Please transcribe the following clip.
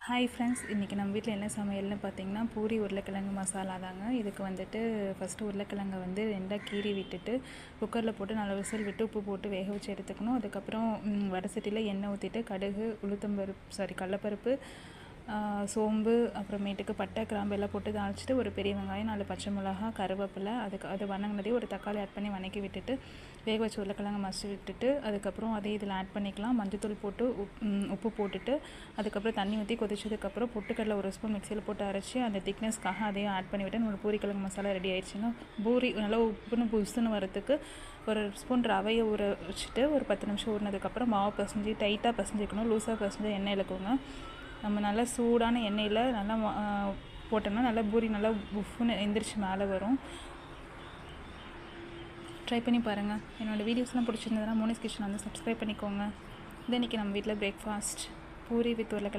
Hi friends, இன்றைக்கி நம்ம வீட்டில் என்ன சமையல்னு பார்த்தீங்கன்னா பூரி உருளைக்கிழங்கு மசாலா தாங்க. இதுக்கு வந்துட்டு ஃபஸ்ட்டு உருளைக்கிழங்கை வந்து ரெண்டாக கீறி விட்டுட்டு குக்கரில் போட்டு 4 விசில் விட்டு உப்பு போட்டு வேக வச்சு எடுத்துக்கணும். அதுக்கப்புறம் வடை சட்டியில் எண்ணெய் ஊற்றிட்டு கடுகு, கடலைப்பருப்பு, சோம்பு, அப்புறமேட்டுக்கு பட்டை, கிராம்பு எல்லாம் போட்டு தாளிச்சிட்டு ஒரு பெரிய வெங்காயம், 4 பச்சை மிளகா, கருவேப்பிலை, அது வணங்கினதே ஒரு தக்காளி ஆட் பண்ணி வணக்கி விட்டுட்டு வேக வச்சு உருளைக்கிழங்கு மசிச்சு விட்டுட்டு அதுக்கப்புறம் அதே இதில் ஆட் பண்ணிக்கலாம். மஞ்சத்தூள் போட்டு உப்பு போட்டுட்டு அதுக்கப்புறம் தண்ணி ஊற்றி கொதிச்சதுக்கப்புறம் பொட்டுக்கடலை ஒரு ஸ்பூன் மிக்சியில் போட்டு அரைச்சி அந்த திக்னஸ்க்காக அதையும் ஆட் பண்ணிவிட்டு நம்ம பூரிக்கிழங்கு மசாலா ரெடி ஆயிடுச்சுங்க. பூரி நல்லா உப்புன்னு புதுசுன்னு வரத்துக்கு ஒரு ஸ்பூன் ரவையை ஊற வச்சுட்டு ஒரு 10 நிமிஷம் ஊறினதுக்கப்புறம் மாவு பசைஞ்சு டைட்டாக பசைஞ்சிக்கணும். லூஸாக பசைஞ்சு எண்ணெய் இழுக்குங்க. நம்ம நல்லா சூடான எண்ணெயில் நல்லா போட்டோம்னா நல்லா பூரி நல்லா உஃப்னு எந்திரிச்சு மேலே வரும். ட்ரை பண்ணி பாருங்கள். என்னோடய வீடியோஸ்லாம் பிடிச்சிருந்ததுன்னா மோனிஸ் கிச்சன் வந்து சப்ஸ்கிரைப் பண்ணிக்கோங்க. இது இன்றைக்கி நம்ம வீட்டில் பிரேக்ஃபாஸ்ட் பூரி வித் உருளைக்கிழங்கு